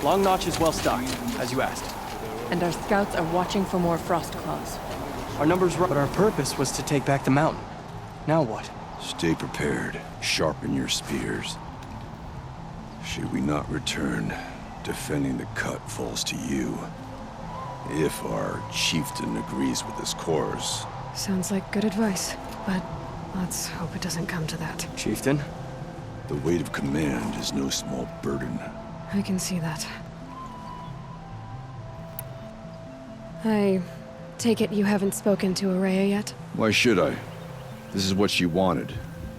Long Notch is well stocked, as you asked. And our scouts are watching for more frost claws. Our numbers but our purpose was to take back the mountain. Now what? Stay prepared. Sharpen your spears. Should we not return, defending the cut falls to you. If our chieftain agrees with this course. Sounds like good advice, but let's hope it doesn't come to that. Chieftain? The weight of command is no small burden. I can see that. I take it you haven't spoken to Araya yet? Why should I? This is what she wanted,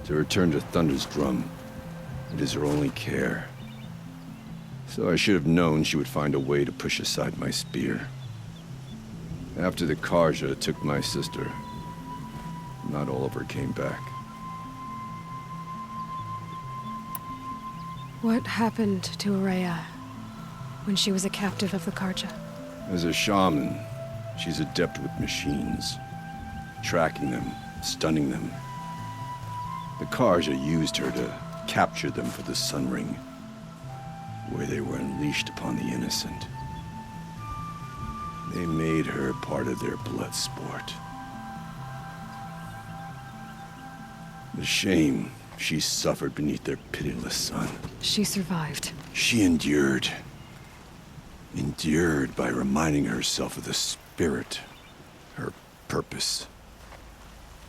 to return to Thunder's drum. It is her only care. So I should have known she would find a way to push aside my spear. After the Karja took my sister, not all of her came back. What happened to Araya when she was a captive of the Karja? As a shaman, she's adept with machines. Tracking them, stunning them. The Karja used her to capture them for the Sun Ring, where they were unleashed upon the innocent. They made her part of their blood sport. The shame she suffered beneath their pitiless sun. She survived. She endured. Endured by reminding herself of the spirit, her purpose.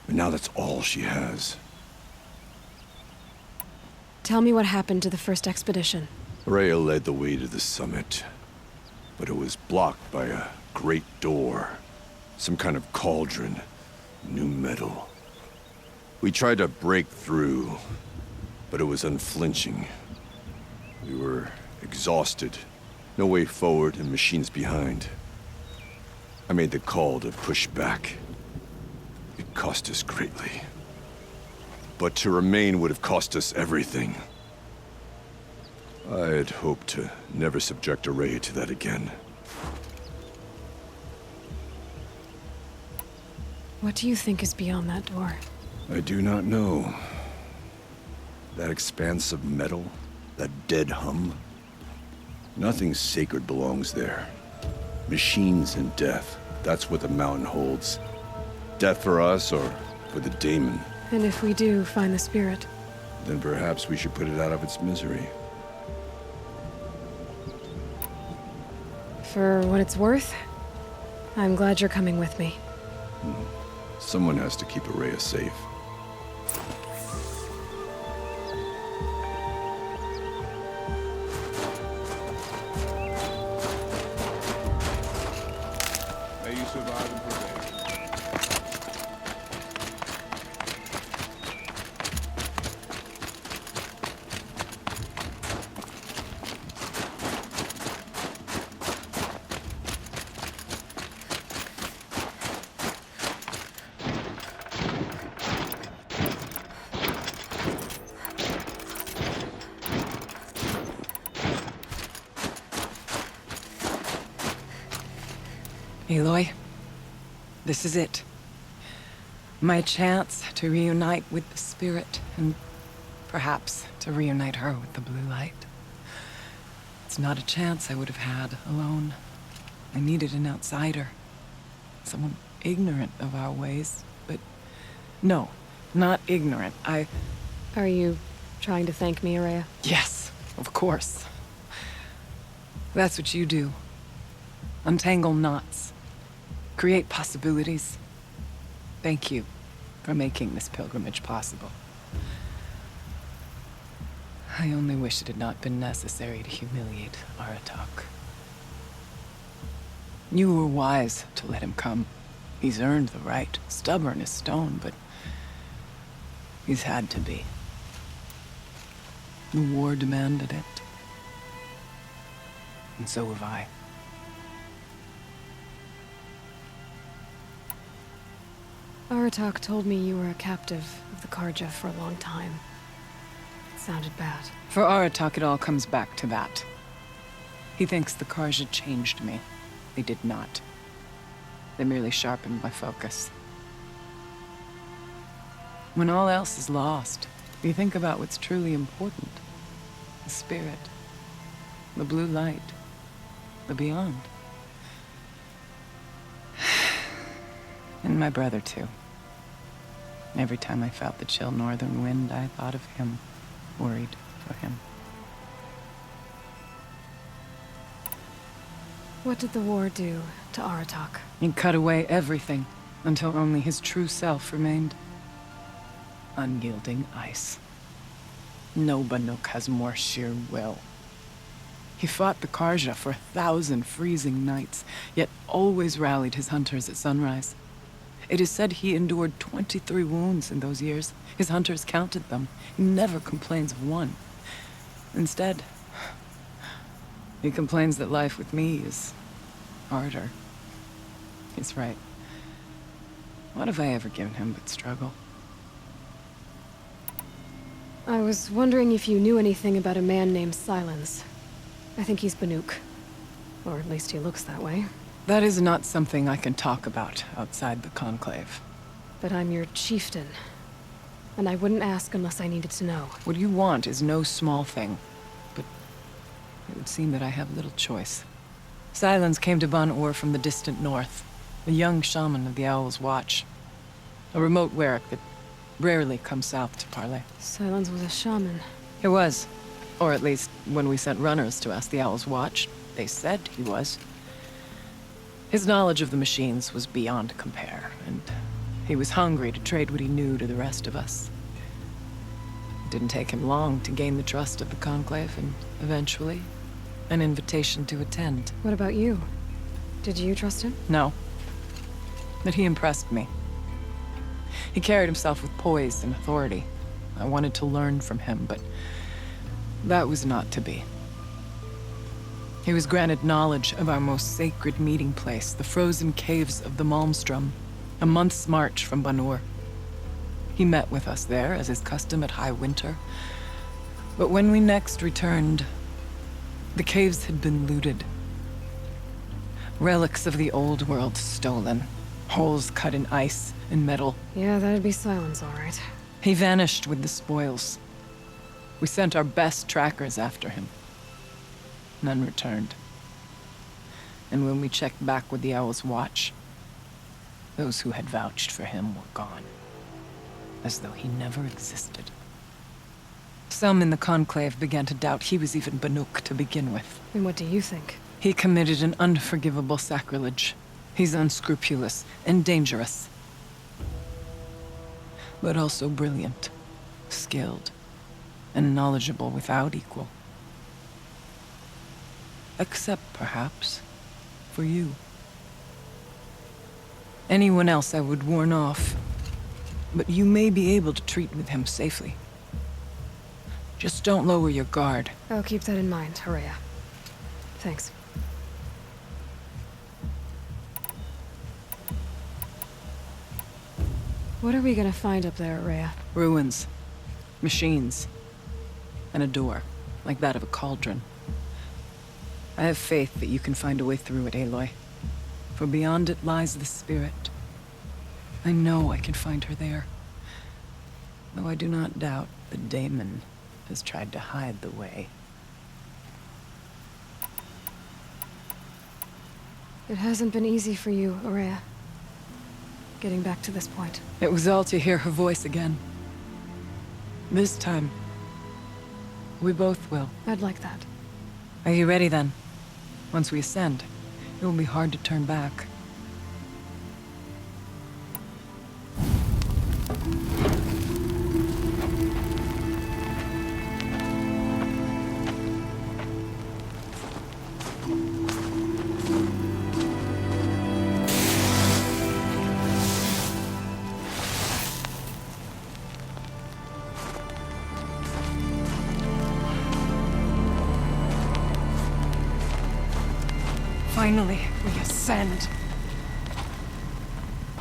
And now that's all she has. Tell me what happened to the first expedition. Rhea led the way to the summit, but it was blocked by a great door. Some kind of cauldron, new metal. We tried to break through, but it was unflinching. We were exhausted, no way forward and machines behind. I made the call to push back. It cost us greatly. But to remain would have cost us everything. I had hoped to never subject Araya to that again. What do you think is beyond that door? I do not know. That expanse of metal, that dead hum. Nothing sacred belongs there. Machines and death, that's what the mountain holds. Death for us or for the daemon. And if we do find the spirit? Then perhaps we should put it out of its misery. For what it's worth, I'm glad you're coming with me. Someone has to keep Araya safe. May you survive and prevail. Aloy, this is it. My chance to reunite with the spirit, and perhaps to reunite her with the blue light. It's not a chance I would have had alone. I needed an outsider. Someone ignorant of our ways, but no, not ignorant. Are you trying to thank me, Araya? Yes, of course. That's what you do. Untangle knots. Create possibilities. Thank you for making this pilgrimage possible. I only wish it had not been necessary to humiliate Aratak. You were wise to let him come. He's earned the right. Stubborn as stone, but he's had to be. The war demanded it. And so have I. Aratak told me you were a captive of the Karja for a long time. It sounded bad. For Aratak, it all comes back to that. He thinks the Karja changed me. They did not. They merely sharpened my focus. When all else is lost, you think about what's truly important. The spirit. the blue light, the beyond. And my brother, too. Every time I felt the chill northern wind, I thought of him, worried for him. What did the war do to Aratak? It cut away everything, until only his true self remained. Unyielding ice. No Banuk has more sheer will. He fought the Karja for 1,000 freezing nights, yet always rallied his hunters at sunrise. It is said he endured 23 wounds in those years. His hunters counted them. He never complains of one. Instead, he complains that life with me is harder. He's right. What have I ever given him but struggle? I was wondering if you knew anything about a man named Silence. I think he's Banuk. Or at least he looks that way. That is not something I can talk about outside the Conclave. But I'm your chieftain. And I wouldn't ask unless I needed to know. What you want is no small thing. But it would seem that I have little choice. Silence came to Ban-Ur from the distant north. A young shaman of the Owl's Watch. A remote Warwick that rarely comes south to parley. Silence was a shaman. He was. Or at least, when we sent runners to ask the Owl's Watch, they said he was. His knowledge of the machines was beyond compare, and he was hungry to trade what he knew to the rest of us. It didn't take him long to gain the trust of the Conclave, and eventually, an invitation to attend. What about you? Did you trust him? No. But he impressed me. He carried himself with poise and authority. I wanted to learn from him, but that was not to be. He was granted knowledge of our most sacred meeting place, the frozen caves of the Malmstrom, a month's march from Ban-Ur. He met with us there, as is custom at high winter. But when we next returned, the caves had been looted. Relics of the old world stolen. Holes cut in ice and metal. Yeah, that'd be Silence, all right. He vanished with the spoils. We sent our best trackers after him. None returned. And when we checked back with the Owl's Watch, those who had vouched for him were gone. As though he never existed. Some in the Conclave began to doubt he was even Banuk to begin with. And what do you think? He committed an unforgivable sacrilege. He's unscrupulous and dangerous. But also brilliant, skilled, and knowledgeable without equal. Except, perhaps, for you. Anyone else I would warn off, but you may be able to treat with him safely. Just don't lower your guard. I'll keep that in mind, Haraya. Thanks. What are we gonna find up there, Rhea? Ruins, machines, and a door, like that of a cauldron. I have faith that you can find a way through it, Aloy. For beyond it lies the spirit. I know I can find her there. Though I do not doubt the daemon has tried to hide the way. It hasn't been easy for you, Rhea. Getting back to this point. It was all to hear her voice again. This time, we both will. I'd like that. Are you ready then? Once we ascend, it will be hard to turn back. Finally, we ascend.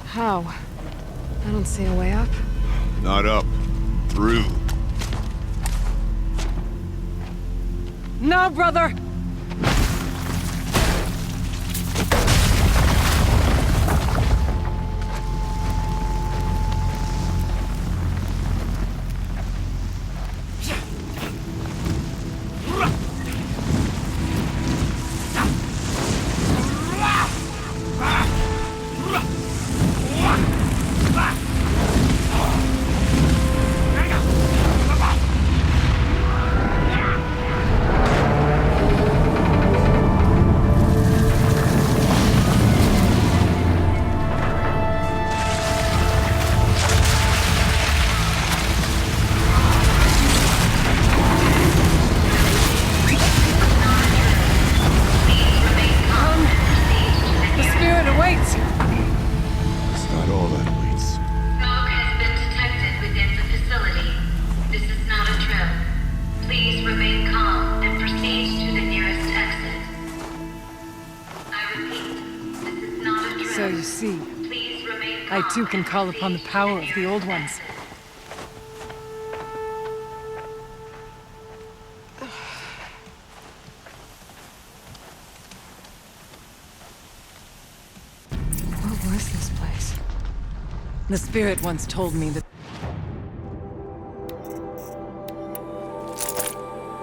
How? I don't see a way up. Not up. Through. No, brother! see. I too can call upon the power of the old ones. What was this place? The spirit once told me that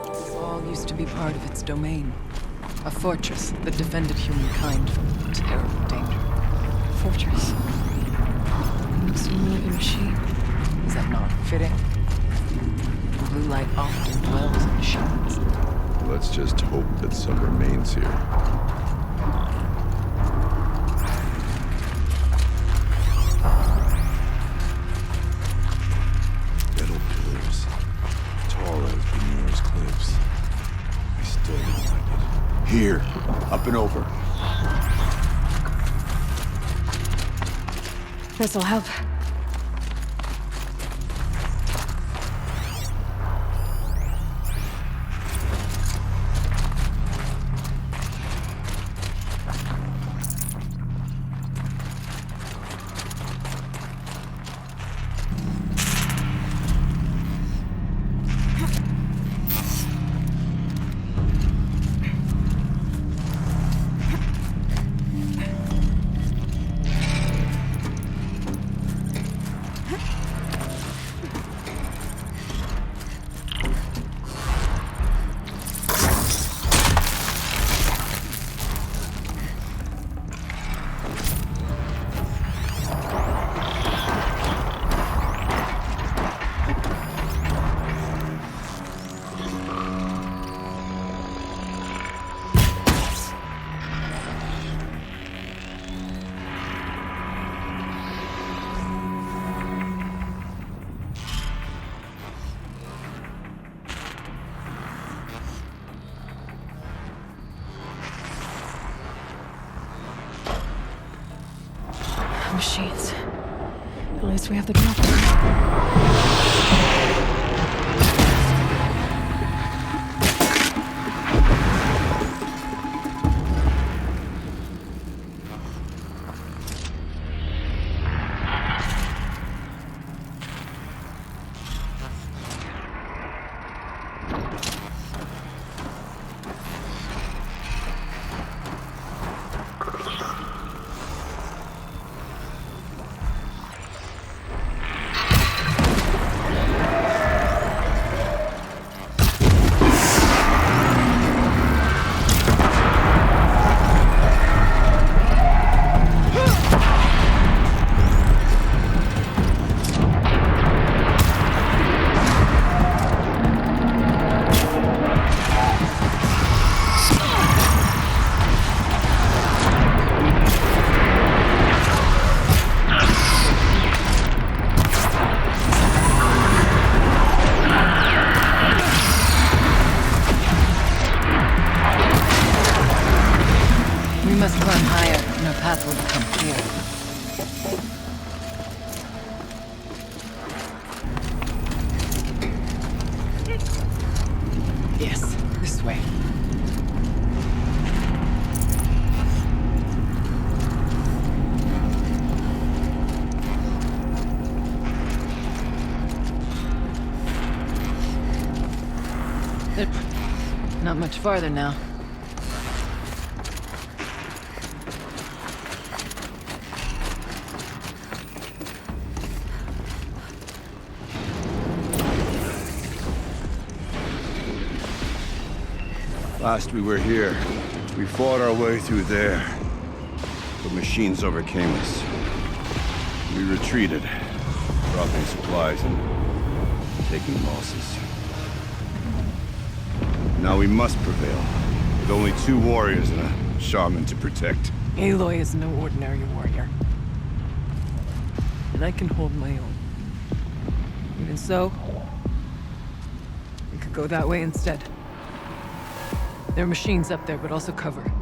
this all used to be part of its domain. A fortress that defended humankind from terrible danger. Fortress. Looks more like a machine. Is that not fitting? The blue light often dwells in machines. Let's just hope that some remains here. Metal pillars, tall as Benure's cliffs. I still don't like it. Here, up and over. This'll help. Machines. At least we have the drop point. We must climb higher, and our path will become clear. Yes, this way. Not much farther now. Last we were here, we fought our way through there. The machines overcame us. We retreated, dropping supplies and taking losses. Now we must prevail, with only 2 warriors and a shaman to protect. Aloy is no ordinary warrior. And I can hold my own. Even so, we could go that way instead. There are machines up there, but also cover.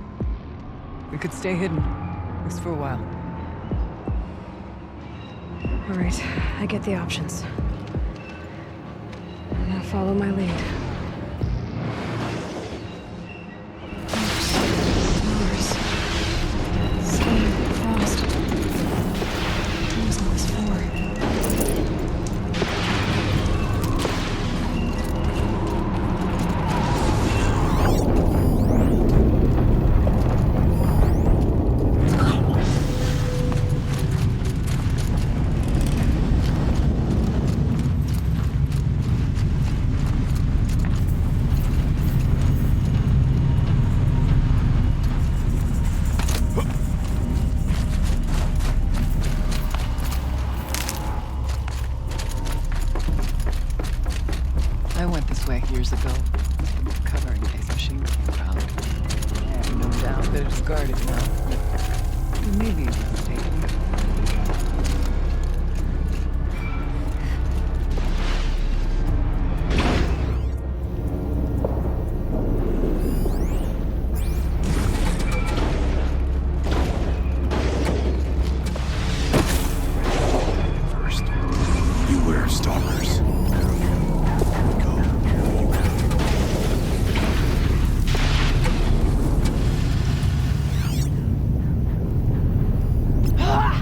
We could stay hidden, at least for a while. All right, I get the options. Now follow my lead. Stars. Same, frost. this way years ago. Cover in case machine came around. And no doubt that it's guarded now. But you may be mistaken. First, beware of stalkers. Go. Ah!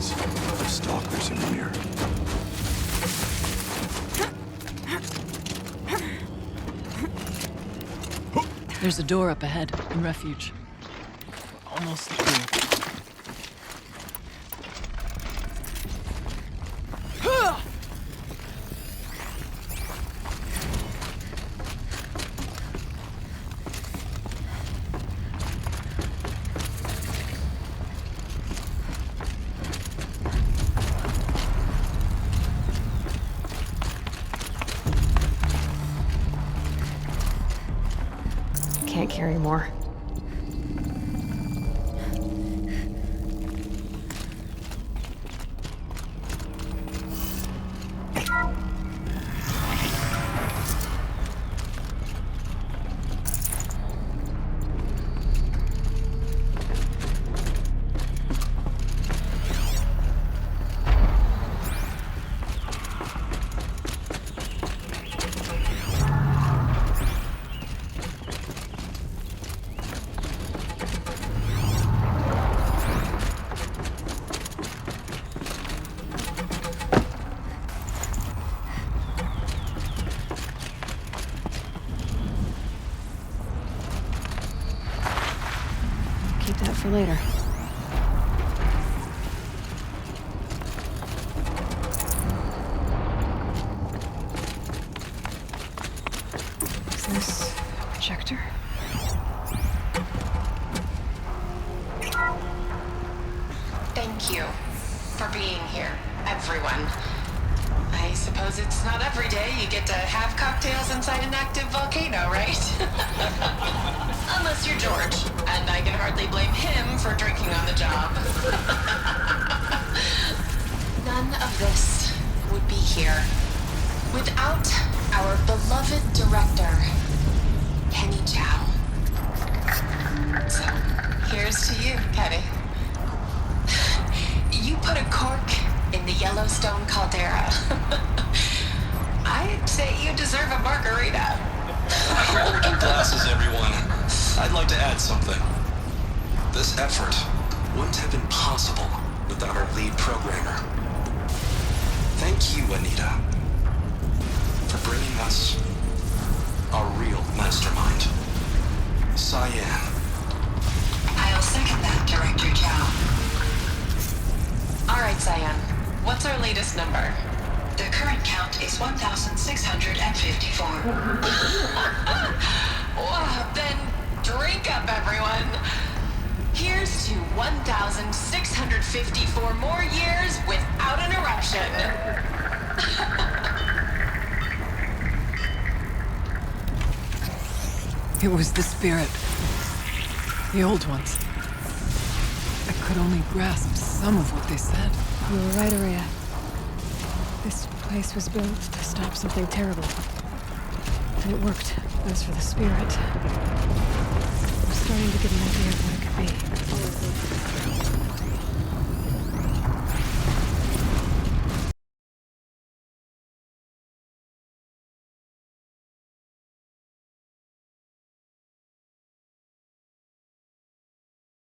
signs of stalkers in here. There's a door up ahead in refuge. We're almost through. Can't carry more. Keep that for later. Is this a projector? Thank you for being here, everyone. I suppose it's not every day you get to have cocktails inside an active volcano, right? Unless you're George, and I can hardly blame him for drinking on the job. None of this would be here without our beloved director, Kenny Chow. So, here's to you, Kenny. You put a cork in the Yellowstone caldera. I'd say you deserve a margarita. Hold your glasses, everyone. I'd like to add something. This effort wouldn't have been possible without our lead programmer. Thank you, Anita, for bringing us a real mastermind. Cyan. I'll second that, Director Chow. All right, Cyan. What's our latest number? The current count is 1,654. Well, then drink up, everyone. Here's to 1,654 more years without an eruption. It was the spirit. The old ones. I could only grasp some of what they said. You were right, Araya. This place was built to stop something terrible. And it worked. As for the spirit, I'm starting to get an idea of what it could be.